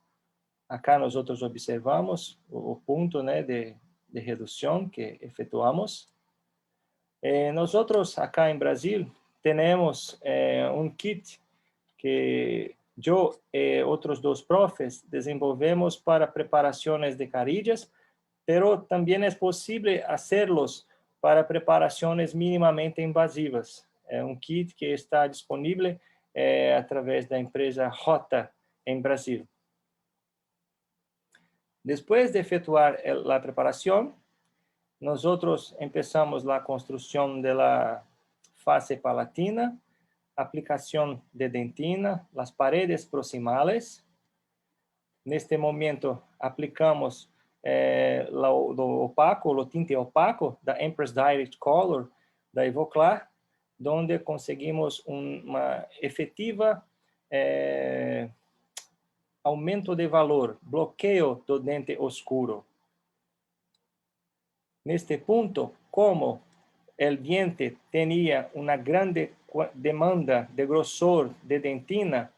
Acá nós observamos o ponto, né, de redução que efetuamos. Nós acá em Brasil temos um kit que eu e outros 2 profes desenvolvemos para preparações de carillas, pero também é possível fazê-los para preparações minimamente invasivas. É um kit que está disponível através da empresa Rota em Brasil. Depois de efetuar a preparação, nós começamos a construção da face palatina, aplicação de dentina, as paredes proximales. Neste momento, aplicamos o tinte opaco da Empress Direct Color da Ivoclar, onde conseguimos uma efetiva aumento de valor, bloqueio do dente oscuro. Neste ponto, como o diente tinha uma grande demanda de grossor de dentina,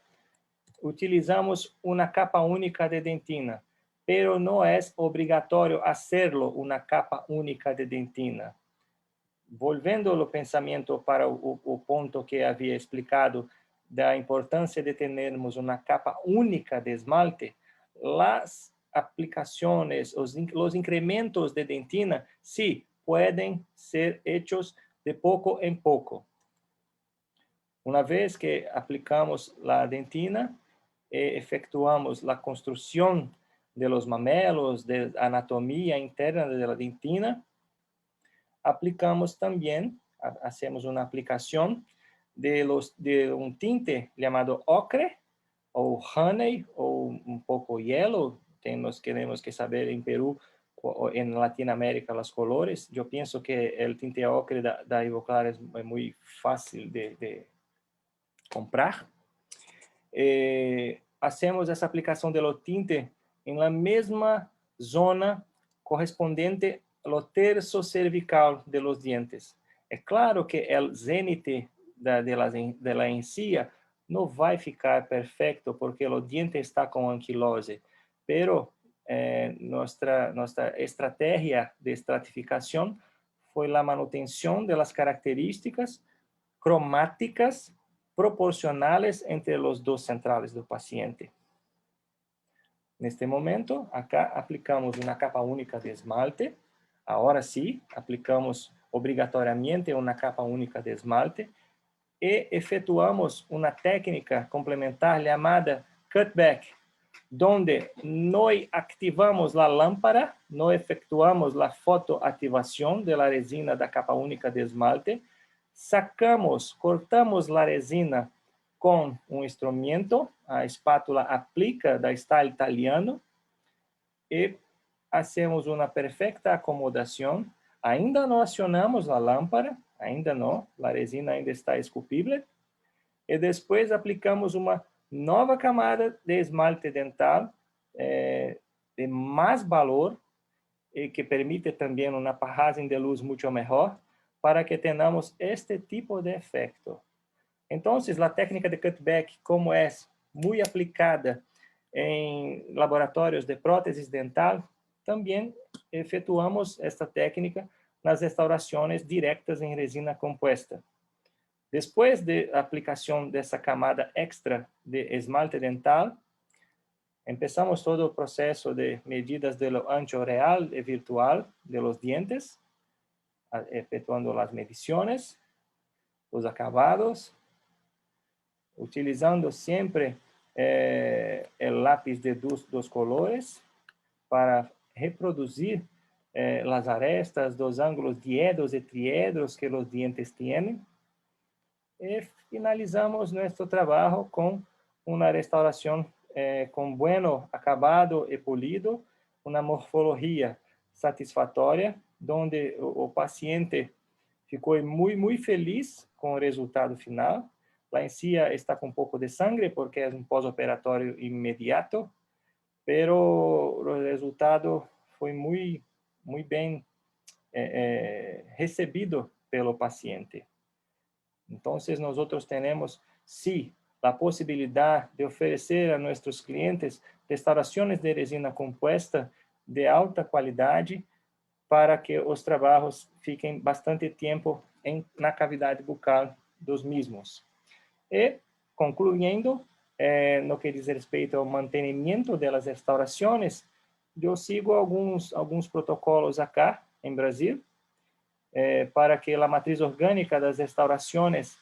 utilizamos uma capa única de dentina, pero não é obrigatório hacerlo uma capa única de dentina. Volvendo o pensamento para o ponto que havia explicado da importância de termos uma capa única de esmalte, as aplicações, os incrementos de dentina, sí, podem ser hechos de pouco em pouco. Uma vez que aplicamos a dentina, efectuamos a construção de los mamelos, de anatomia interna de la dentina, aplicamos também, hacemos uma aplicação de um tinte chamado ocre, ou honey, ou um pouco yellow. Nós queremos que saber em Peru, em Latinoamérica, os colores. Eu penso que o tinte ocre da Ivoclar é muito fácil de comprar. Hacemos essa aplicação do tinte em la mesma zona correspondente ao terço cervical de los dientes. É claro que o zênite de la encía não vai ficar perfeito porque o diente está com anquilose, pero nossa estratégia de estratificação foi a manutenção das características cromáticas proporcionales entre os 2 centrales do paciente. Neste momento, acá aplicamos uma capa única de esmalte. Agora sim, aplicamos obrigatoriamente uma capa única de esmalte e efetuamos uma técnica complementar chamada cutback, onde não ativamos a lâmpada, não efetuamos a fotoativação da resina da capa única de esmalte, cortamos a resina com um instrumento, a espátula aplica da Style Italiano, e hacemos uma perfeita acomodação. Ainda não acionamos a lâmpada, ainda não, a resina ainda está esculpível, e depois aplicamos uma nova camada de esmalte dental de mais valor e que permite também uma passagem de luz muito melhor, para que tenhamos este tipo de efeito. Então, a técnica de cutback, como é muito aplicada em laboratórios de próteses dental, também efetuamos esta técnica nas restaurações diretas em resina composta. Depois da aplicação dessa camada extra de esmalte dental, começamos todo o processo de medidas do ancho real e virtual de los dientes, efetuando as medições, os acabados, utilizando sempre o lápis de dos colores para reproduzir las arestas dos ángulos diedros y triedros que los dientes tienen. Y finalizamos nuestro trabajo con una restauración con bueno acabado y polido, una morfología satisfatória, donde o paciente ficou muito feliz com o resultado final. La encía está com um pouco de sangre porque é um pós-operatório imediato, pero o resultado foi muito bem recebido pelo paciente. Então, nós temos, sim, a possibilidade de oferecer a nossos clientes restaurações de resina composta de alta qualidade para que os trabalhos fiquem bastante tempo na cavidade bucal dos mesmos. E, concluindo, no que diz respeito ao mantenimento das restaurações, eu sigo alguns protocolos acá, em Brasil, para que a matriz orgânica das restaurações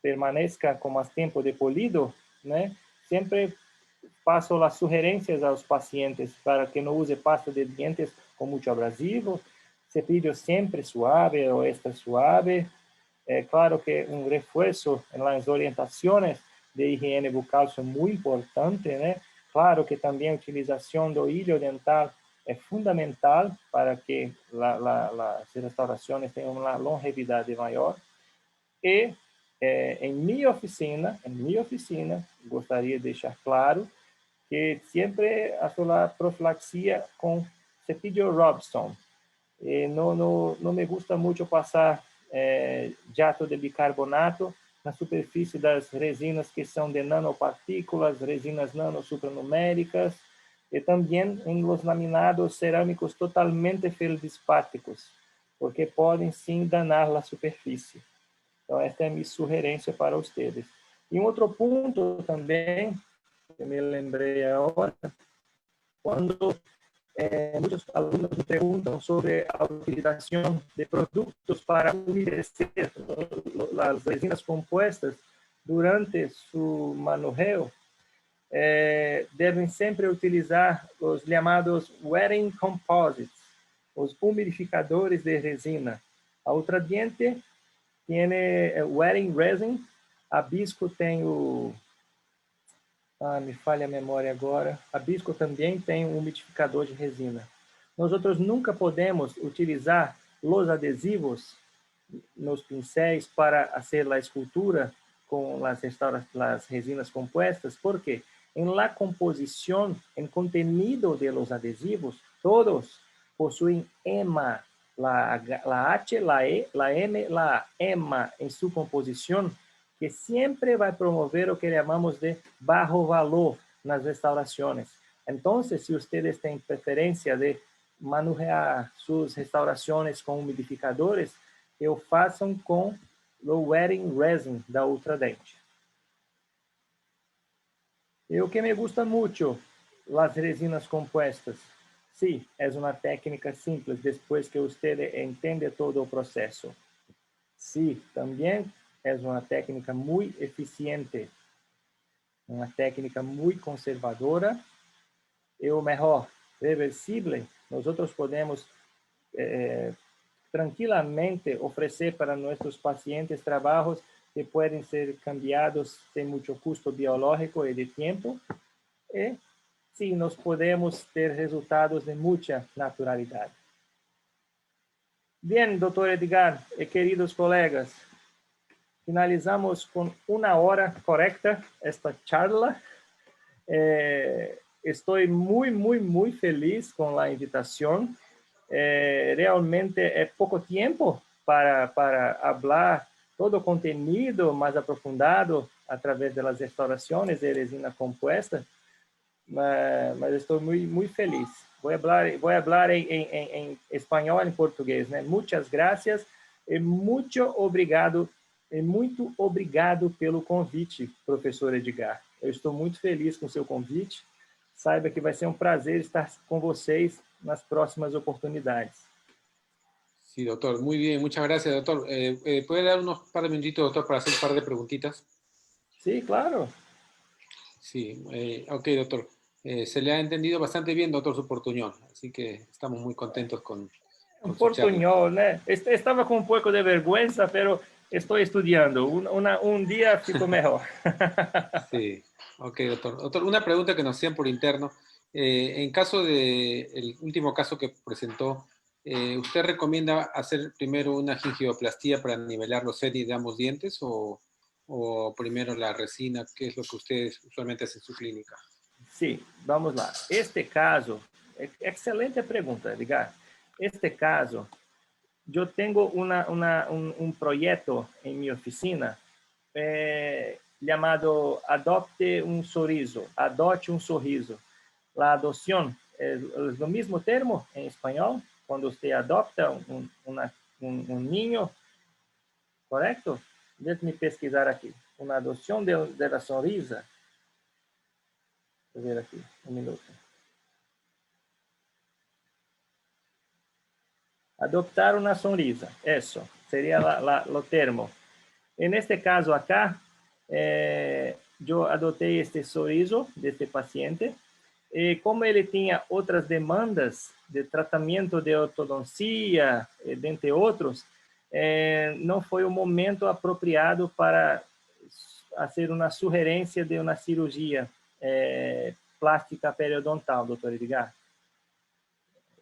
permaneça com mais tempo de polido, né? Sempre passo as sugerências aos pacientes para que não use pasta de dientes com muito abrasivo, cepillo sempre suave ou extra suave. Claro que um reforço nas orientações de higiene bucal são muito importantes, né? Claro que também a utilização do hilo dental é fundamental para que as restaurações tenham uma longevidade maior. E em minha oficina, gostaria de deixar claro que sempre faço a profilaxia com cepillo Robson. Não me gusta muito passar jato de bicarbonato na superfície das resinas que são de nanopartículas, resinas nanosupranuméricas, e também em los laminados cerâmicos totalmente feldspáticos, porque podem sim danar a superfície. Então, esta é a minha sugerência para vocês. E um outro ponto também, que me lembrei agora, quando muitos alunos me perguntam sobre a utilização de produtos para umedecer as resinas compostas durante seu manuseio, devem sempre utilizar os chamados wetting composites, os umidificadores de resina. A Ultradiente tem wetting resin, a Bisco tem me falha a memória agora. A Bisco também tem um umidificador de resina. Nós nunca podemos utilizar os adesivos nos pincéis para fazer a escultura com as resinas compostas, porque em la composição, em contenido de los adesivos, todos possuem EMA, la H, la E, la M, la A, EMA em sua composição, que sempre vai promover o que chamamos de bajo valor nas restaurações. Então, se vocês têm preferência de manusear suas restaurações com umidificadores, façam com o wetting resin da Ultradente. E o que me gusta muito, as resinas compostas. Sim, é uma técnica simples, depois que você entende todo o processo. Sim, também é uma técnica muito eficiente, uma técnica muito conservadora, e o melhor, reversível. Nós podemos tranquilamente oferecer para nossos pacientes trabalhos que podem ser cambiados sem muito custo biológico e de tempo, e sim, nós podemos ter resultados de muita naturalidade. Bem, doutor Edgar e queridos colegas, finalizamos com 1 hora correta esta charla. Estou muito feliz com a invitação. Realmente é pouco tempo para falar todo o conteúdo mais aprofundado através das restaurações de resina composta, mas estou muito feliz. Vou falar em espanhol e em português, né? Muitas gracias e muito obrigado pelo convite, professor Edgar. Eu estou muito feliz com o seu convite. Saiba que vai ser um prazer estar com vocês nas próximas oportunidades. Sí, doctor. Muy bien. Muchas gracias, doctor. ¿Puede dar unos par de minutitos, doctor, para hacer un par de preguntitas? Sí, claro. Sí. Ok, doctor. Se le ha entendido bastante bien, doctor, su portuñol, así que estamos muy contentos Un con su charla. portuñol, né? Estava com um pouco de vergüenza, pero estou estudando. Un día fico mejor. Sí, ok, doctor. Doctor, una pregunta que nos hacían por interno. En caso de el último caso que presentó, ¿usted recomienda hacer primero una gingioplastía para nivelar los senos de ambos dientes o primero la resina? ¿Qué es lo que ustedes usualmente hacen en su clínica? Sim, vamos lá. Este caso, excelente pergunta, Edgar. Este caso, eu tenho um projeto em minha oficina chamado Adopte um Sorriso, Adote um Sorriso. A adoção é o mesmo termo em espanhol, quando você adopta um ninho, correto? Deixe-me pesquisar aqui. Uma adoção de la sonrisa. Vou ver aqui, um minuto. Adoptar una sonrisa, eso sería lo termo. En este caso acá, yo adopté este sorriso de este paciente. Como ele tinha outras demandas de tratamento de ortodoncia, dentre outros, não foi o momento apropriado para fazer uma sugerência de uma cirurgia plástica periodontal, doutor Edgar.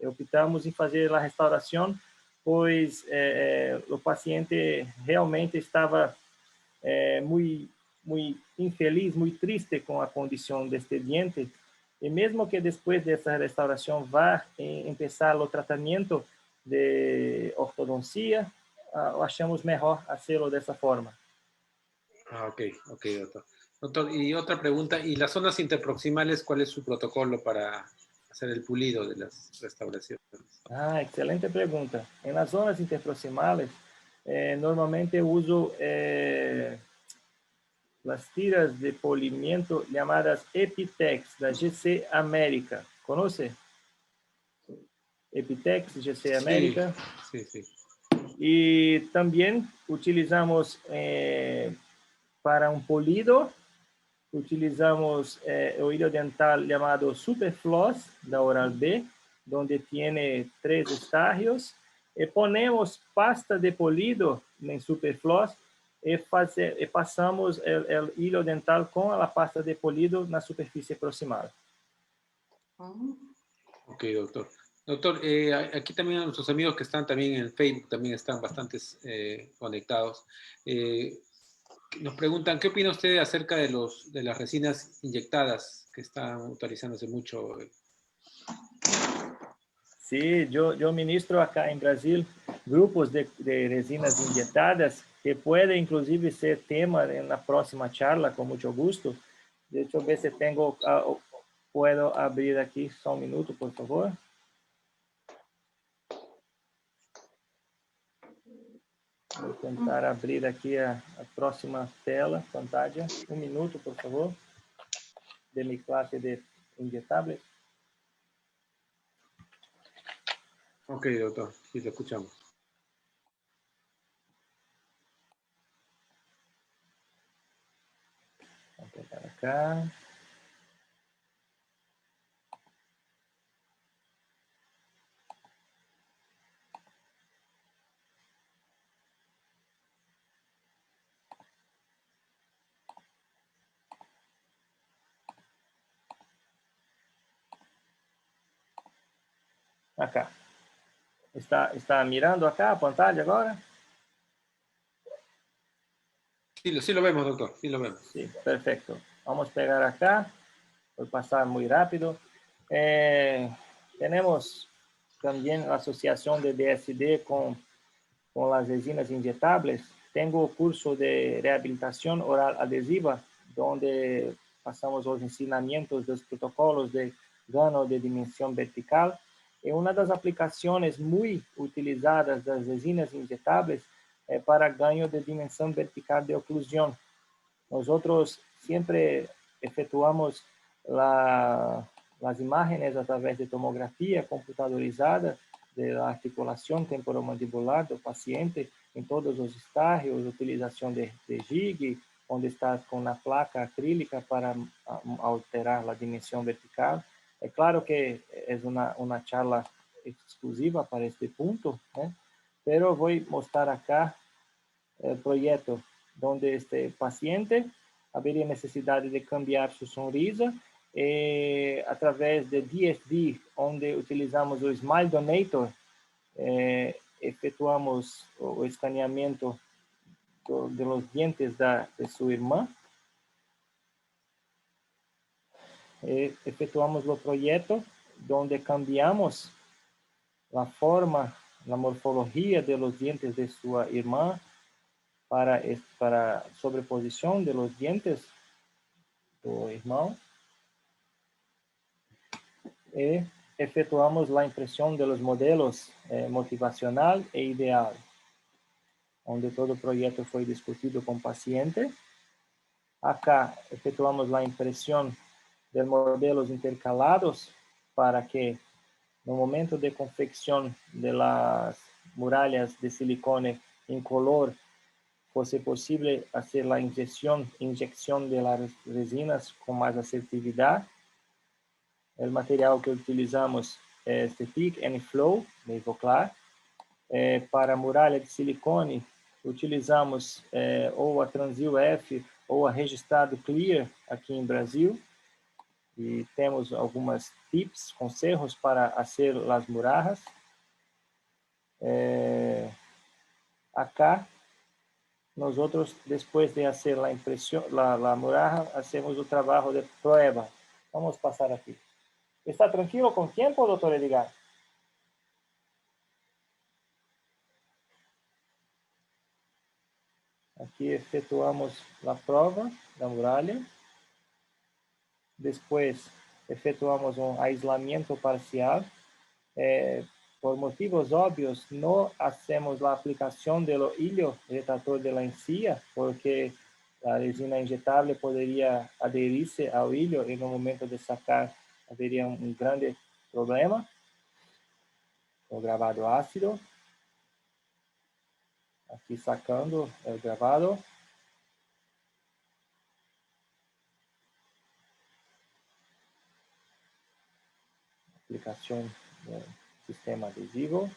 Optamos em fazer a restauração, pois o paciente realmente estava muito infeliz, muito triste com a condição deste diente, e mesmo que depois dessa restauração vá começar o tratamento de ortodoncia, achamos melhor fazê-lo dessa forma. Ah, ok, ok, doctor. Doctor, y otra pregunta, ¿y las zonas interproximales, cuál es su protocolo para hacer el pulido de las restauraciones? Ah, excelente pergunta. Nas zonas interproximales, normalmente eu uso as tiras de polimento chamadas Epitex, da GC América. Conhece? Epitex, GC América. Sí, sí, sí. E também utilizamos para um polido, utilizamos o hilo dental chamado Superfloss, da Oral-B, onde tem 3 estágios, e ponemos pasta de polido em Superfloss e passamos o hilo dental com a pasta de polido na superfície proximal. Ok, doctor. Doctor, aquí también nuestros amigos que están también en Facebook también están bastantes conectados. Nos preguntan, ¿qué opina usted acerca de las resinas inyectadas que están utilizándose mucho? Sí, yo ministro acá en Brasil grupos de resinas inyectadas que puede inclusive ser tema en la próxima charla con mucho gusto. De hecho, ver si puedo abrir aquí só un minuto, por favor. Vou tentar abrir aqui a próxima tela, pantalla. Um minuto, por favor, de minha classe de injetáveis. Ok, doctor, sí, lo escuchamos. Vamos pegar acá. Acá. Está mirando acá a pantalla agora? Sí, lo vemos, doctor, sí lo vemos. Sí, perfecto. Vamos a pegar acá. Voy a pasar muy rápido. Tenemos también la asociación de DSD con las resinas inyectables. Tengo curso de rehabilitación oral adhesiva, donde pasamos los ensinamientos de los protocolos de gano de dimensión vertical. Y una de las aplicaciones muy utilizadas de las resinas inyectables es para gano de dimensión vertical de oclusión. Nosotros siempre efectuamos las imágenes a través de tomografía computadorizada de la articulación temporomandibular del paciente en todos los estágios, utilización de jig, onde está com a placa acrílica para alterar a dimensão vertical. É claro que é uma charla exclusiva para este ponto, né? Pero vou mostrar acá o projeto onde este paciente haveria necessidade de cambiar sua sonrisa através de DSD, onde utilizamos o Smile Donator, efetuamos o escaneamento de los dientes de sua irmã, efetuamos o projeto onde cambiamos a forma, a morfologia de los dientes de sua irmã para sobreposição de los dientes do irmão, e efetuamos a impressão de los modelos motivacional e ideal, onde todo o projeto foi discutido com o paciente. Acá efetuamos a impressão de modelos intercalados para que no momento de confecção de las muralhas de silicone em color fosse possível fazer a injeção de las resinas com mais assertividade. O material que utilizamos é este Thick and Flow, de Ivoclar. Para a muralha de silicone, utilizamos ou a Transil F ou a Registrado Clear aqui em Brasil. E temos algumas tips, conselhos para fazer as muralhas. Acá, nós outros, depois de fazer a impressão, a muralha, fazemos o trabalho de prueba. Vamos passar aqui. Está tranquilo com o tempo, doutor Edgar? Aqui efetuamos a prova da muralha. Depois, efetuamos um aislamento parcial. Por motivos óbvios, não hacemos a aplicação do hilo retrator de la encía, porque a resina injetável poderia aderir-se ao hilo e no momento de sacar haveria um grande problema. O gravado ácido. Aqui sacando o gravado. Aplicação do sistema adesivo.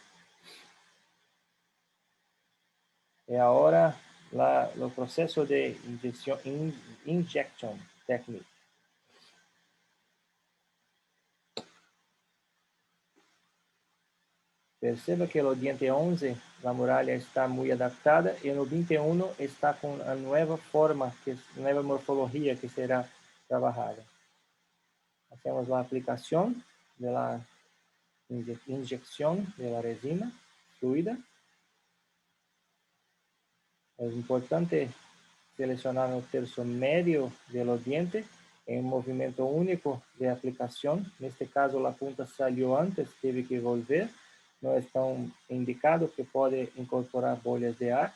E agora o processo de injection technique. Perceba que no diente 11 a muralha está muito adaptada e no 21 está com a nova forma, nova morfologia que será trabalhada. Hacemos a aplicação da injeção da resina fluida. É importante selecionar o terço médio do diente em um movimento único de aplicação. Neste caso, a punta saiu antes, teve que volver. Não é tão indicado que pode incorporar bolhas de ar.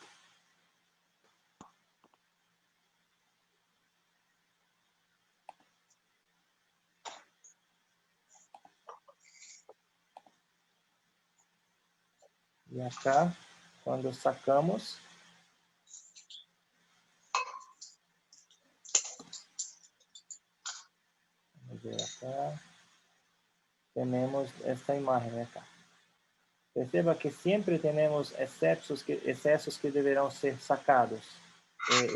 E acá, quando sacamos, vamos ver acá, temos esta imagem acá. Perceba que sempre temos excessos que deverão ser sacados.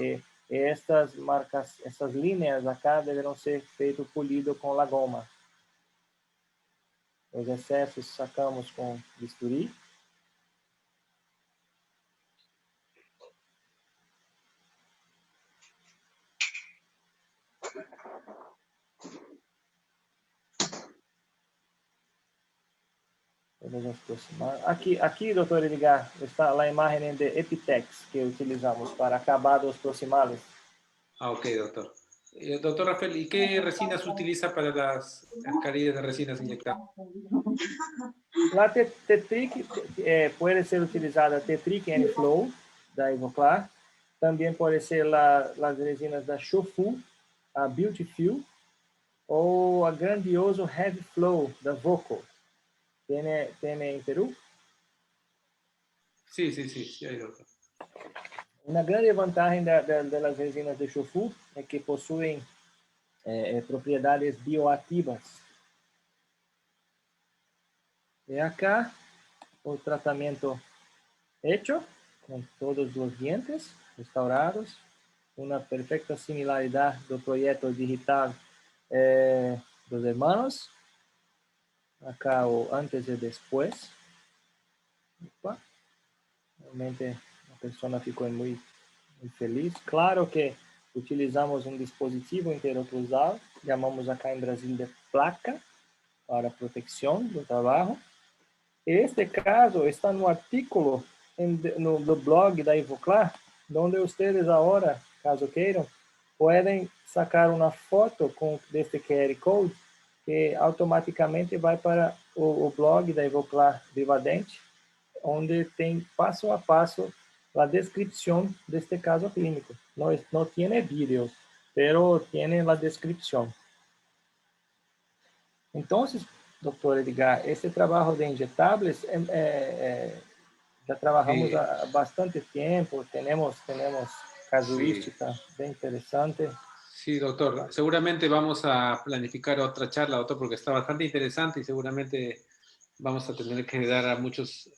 E estas marcas, essas linhas acá deverão ser feito polido com a goma. Os excessos sacamos com bisturi. Vamos aproximar. Aqui, doutor Edgar, está a imagem de Epitex que utilizamos para acabados proximales. Ah, ok, doctor. Doctor Rafael, ¿y qué resinas utiliza para las carillas de resinas inyectables? La Tetric puede ser utilizada Tetric N-Flow da Ivoclar. Também pode ser as resinas da Shofu, a Beautiful, ou a Grandioso Heavy Flow da Voco. ¿Tiene en Perú? Sí, doctor. Una grande vantagem das resinas de Shofu é que possuem propriedades bioativas. E acá o tratamento hecho, com todos os dientes restaurados, uma perfeita similaridade do projeto digital dos hermanos. Acá o antes e depois. Opa. Realmente a pessoa ficou muito feliz. Claro que utilizamos um dispositivo interoclusal, chamamos acá em Brasil de placa, para proteção do trabalho. Este caso está no artículo no blog da Ivoclar, onde vocês agora, caso queiram, podem sacar uma foto deste QR Code que automaticamente vai para o blog da Ivoclar Vivadente, onde tem passo a passo a descrição deste caso clínico. Não tem vídeos, mas tem a descrição. Então, doutor Edgar, esse trabalho de injetáveis já trabalhamos há bastante tempo, temos casuística bem interessante. Sí, doctor. Seguramente vamos a planificar otra charla, doctor, porque está bastante interesante y seguramente vamos a tener que dar a muchos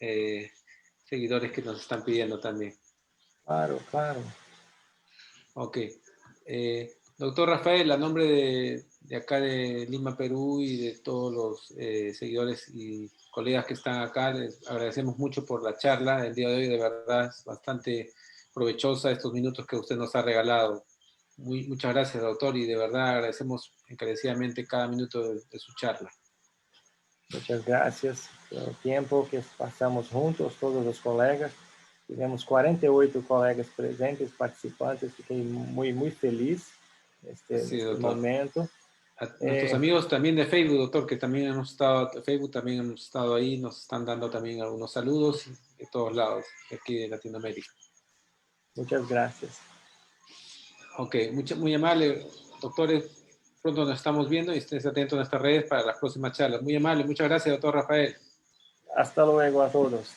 seguidores que nos están pidiendo también. Claro, claro. Ok. Doctor Rafael, a nombre de acá de Lima, Perú y de todos los seguidores y colegas que están acá, les agradecemos mucho por la charla. El día de hoy de verdad es bastante provechosa estos minutos que usted nos ha regalado. Muchas gracias, doctor, y de verdad agradecemos encarecidamente cada minuto de su charla. Muchas gracias pelo tempo que passamos juntos, todos os colegas. Tivemos 48 colegas presentes, participantes. Fiquei muito feliz neste momento. A nuestros amigos también de Facebook, doctor, que también hemos estado, Facebook también hemos estado ahí, nos están dando también algunos saludos de todos lados, de aquí de Latinoamérica. Muchas gracias. Ok, muy amable, doctores. Pronto nos estamos viendo y estén atentos a nuestras redes para las próximas charlas. Muy amable, muchas gracias, doctor Rafael. Hasta luego a todos.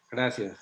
Gracias.